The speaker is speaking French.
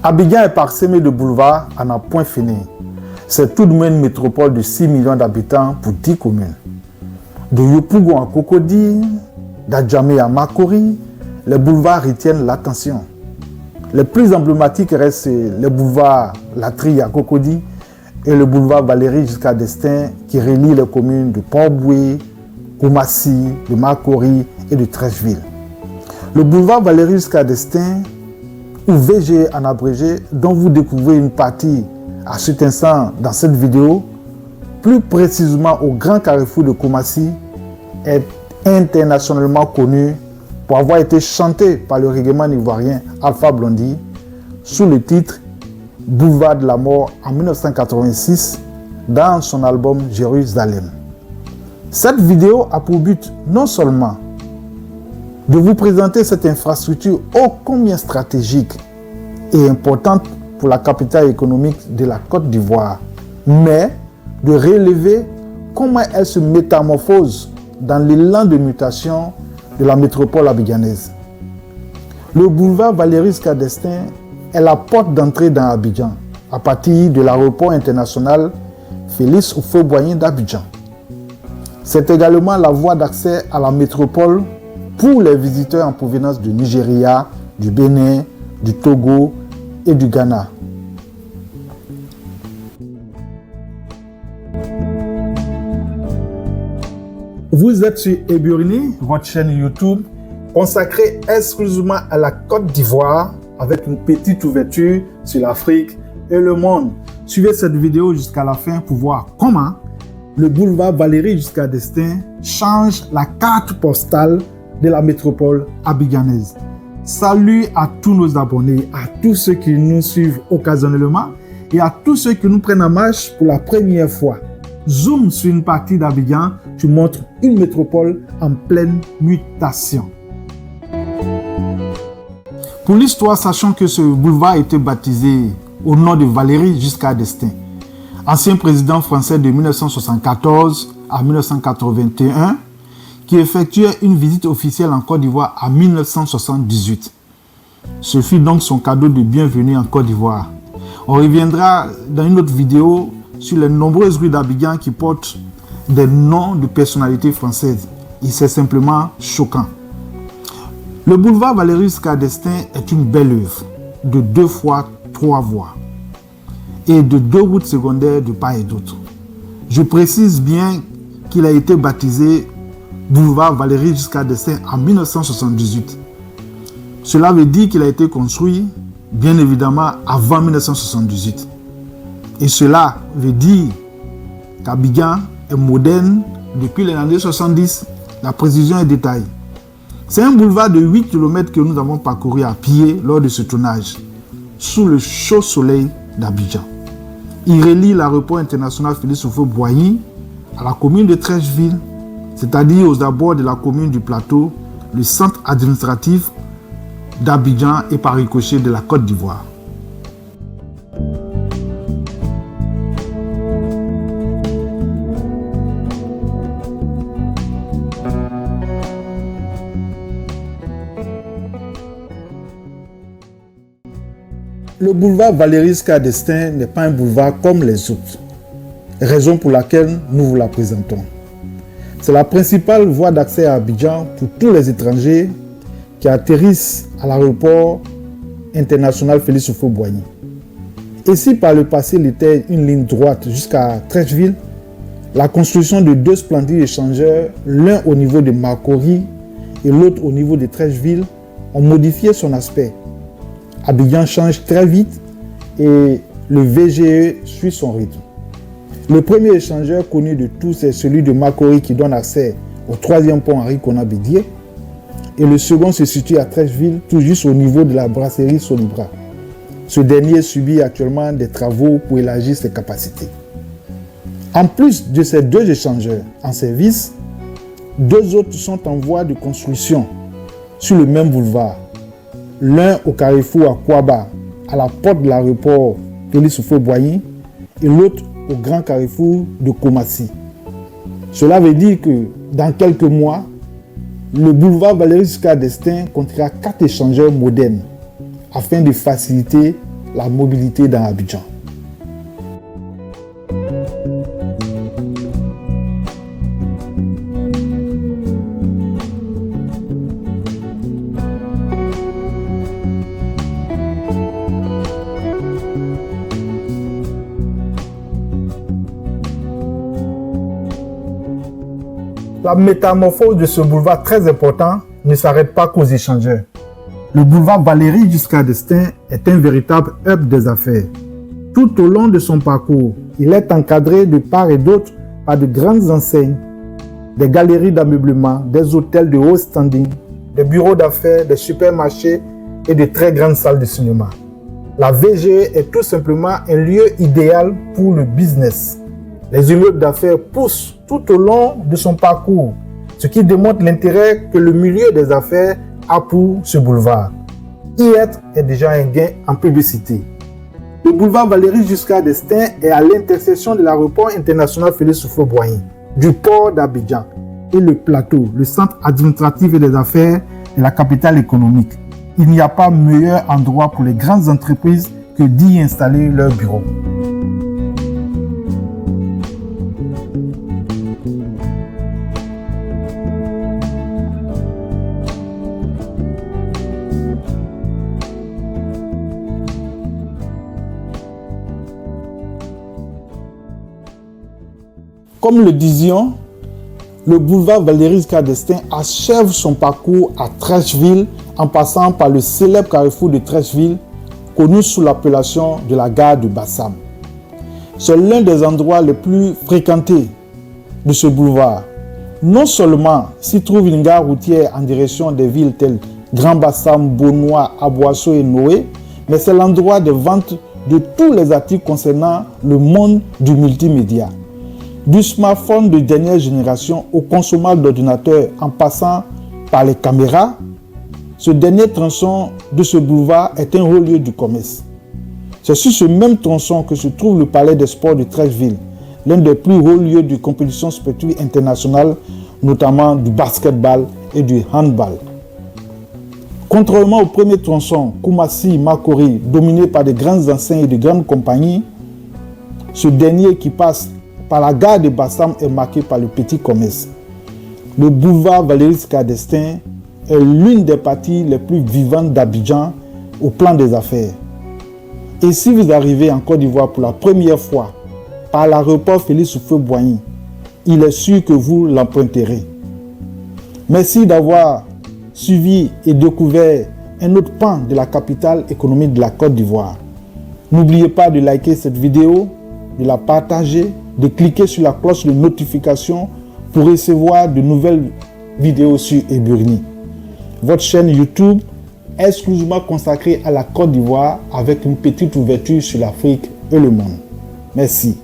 Abidjan est parsemé de boulevards à n'en point finir. C'est tout de même une métropole de 6 millions d'habitants pour 10 communes. De Yopougon à Cocody, d'Adjamé à Makori, les boulevards retiennent l'attention. Les plus emblématiques restent les boulevards Latrie à Cocody et le boulevard Valéry jusqu'à Destin qui relie les communes de Port-Boué, Koumassi, de Makori et de Trècheville. Le boulevard Valéry jusqu'à Destin, ou VG en abrégé, dont vous découvrez une partie à cet instant dans cette vidéo, plus précisément au grand carrefour de Koumassi, est internationalement connu pour avoir été chanté par le reggaeman ivoirien Alpha Blondy sous le titre Boulevard de la mort en 1986 dans son album Jérusalem. Cette vidéo a pour but non seulement de vous présenter cette infrastructure ô combien stratégique et importante pour la capitale économique de la Côte d'Ivoire, mais de relever comment elle se métamorphose dans l'élan de mutation de la métropole abidjanaise. Le boulevard Valéry jusqu'à Destin est la porte d'entrée dans Abidjan, à partir de l'aéroport international Félix Houphouët-Boigny d'Abidjan. C'est également la voie d'accès à la métropole pour les visiteurs en provenance du Nigeria, du Bénin, du Togo et du Ghana. Vous êtes sur Eburini, votre chaîne YouTube consacrée exclusivement à la Côte d'Ivoire avec une petite ouverture sur l'Afrique et le monde. Suivez cette vidéo jusqu'à la fin pour voir comment le boulevard Valéry jusqu'à Destin change la carte postale de la métropole abidjanaise. Salut à tous nos abonnés, à tous ceux qui nous suivent occasionnellement et à tous ceux qui nous prennent en marche pour la première fois. Zoom sur une partie d'Abidjan, tu montres une métropole en pleine mutation. Pour l'histoire, sachons que ce boulevard a été baptisé au nom de Valéry jusqu'à Destin, ancien président français de 1974 à 1981, qui effectuait une visite officielle en Côte d'Ivoire en 1978. Ce fut donc son cadeau de bienvenue en Côte d'Ivoire. On reviendra dans une autre vidéo sur les nombreuses rues d'Abidjan qui portent des noms de personnalités françaises. Et c'est simplement choquant. Le boulevard Valéry jusqu'à Destin est une belle œuvre de 2 fois 3 voies et de 2 routes secondaires de part et d'autre. Je précise bien qu'il a été baptisé boulevard Valéry jusqu'à Destin en 1978. Cela veut dire qu'il a été construit, bien évidemment, avant 1978. Et cela veut dire qu'Abidjan est moderne depuis les années 70. La précision est détaillée. C'est un boulevard de 8 km que nous avons parcouru à pied lors de ce tournage, sous le chaud soleil d'Abidjan. Il relie l'aéroport international Félix Houphouët-Boigny à la commune de Trècheville, c'est-à-dire aux abords de la commune du Plateau, le centre administratif d'Abidjan et par ricochet de la Côte d'Ivoire. Le boulevard Valéry jusqu'à Destin n'est pas un boulevard comme les autres, raison pour laquelle nous vous la présentons. C'est la principale voie d'accès à Abidjan pour tous les étrangers qui atterrissent à l'aéroport international Félix Houphouët-Boigny. Et si par le passé il était une ligne droite jusqu'à Trècheville, la construction de 2 splendides échangeurs, l'un au niveau de Makori et l'autre au niveau de Trècheville, ont modifié son aspect. Abidjan change très vite et le VGE suit son rythme. Le premier échangeur connu de tous est celui de Makori qui donne accès au 3e pont Henri Konan-Bédié et le second se situe à Trècheville, tout juste au niveau de la brasserie Solibra. Ce dernier subit actuellement des travaux pour élargir ses capacités. En plus de ces 2 échangeurs en service, 2 autres sont en voie de construction sur le même boulevard. L'un au carrefour à Kouaba, à la porte de l'aéroport Félix Houphouët-Boigny, et l'autre au grand carrefour de Koumassi. Cela veut dire que dans quelques mois, le boulevard Valéry jusqu'à Destin comptera 4 échangeurs modernes afin de faciliter la mobilité dans Abidjan. La métamorphose de ce boulevard très important ne s'arrête pas qu'aux échangeurs. Le boulevard Valéry Giscard d'Estaing est un véritable hub des affaires. Tout au long de son parcours, il est encadré de part et d'autre par de grandes enseignes, des galeries d'ameublement, des hôtels de haut standing, des bureaux d'affaires, des supermarchés et de très grandes salles de cinéma. La VGE est tout simplement un lieu idéal pour le business. Les immeubles d'affaires poussent tout au long de son parcours, ce qui démontre l'intérêt que le milieu des affaires a pour ce boulevard. Y être est déjà un gain en publicité. Le boulevard Valéry Giscard d'Estaing est à l'intersection de l'aéroport international Félix Houphouët-Boigny, du port d'Abidjan et le plateau, le centre administratif et des affaires de la capitale économique. Il n'y a pas meilleur endroit pour les grandes entreprises que d'y installer leurs bureaux. Comme le disions, le boulevard Valéry Giscard d'Estaing achève son parcours à Treichville en passant par le célèbre carrefour de Treichville, connu sous l'appellation de la gare de Bassam. C'est l'un des endroits les plus fréquentés de ce boulevard. Non seulement s'y trouve une gare routière en direction des villes telles Grand Bassam, Beaunois, Aboisseau et Noé, mais c'est l'endroit de vente de tous les articles concernant le monde du multimédia. Du smartphone de dernière génération au consommable d'ordinateur en passant par les caméras, ce dernier tronçon de ce boulevard est un haut lieu du commerce. C'est sur ce même tronçon que se trouve le palais des sports de Treichville, l'un des plus hauts lieux de compétition sportive internationale, notamment du basketball et du handball. Contrairement au premier tronçon, Koumassi-Makori, dominé par de grandes enseignes et de grandes compagnies, ce dernier qui passe par la gare de Bassam est marqué par le petit commerce. Le boulevard Valéry Giscard d'Estaing est l'une des parties les plus vivantes d'Abidjan au plan des affaires. Et si vous arrivez en Côte d'Ivoire pour la première fois par l'aéroport Félix Houphouët-Boigny, il est sûr que vous l'emprunterez. Merci d'avoir suivi et découvert un autre pan de la capitale économique de la Côte d'Ivoire. N'oubliez pas de liker cette vidéo, de la partager, de cliquer sur la cloche de notification pour recevoir de nouvelles vidéos sur Eburni. Votre chaîne YouTube exclusivement consacrée à la Côte d'Ivoire avec une petite ouverture sur l'Afrique et le monde. Merci.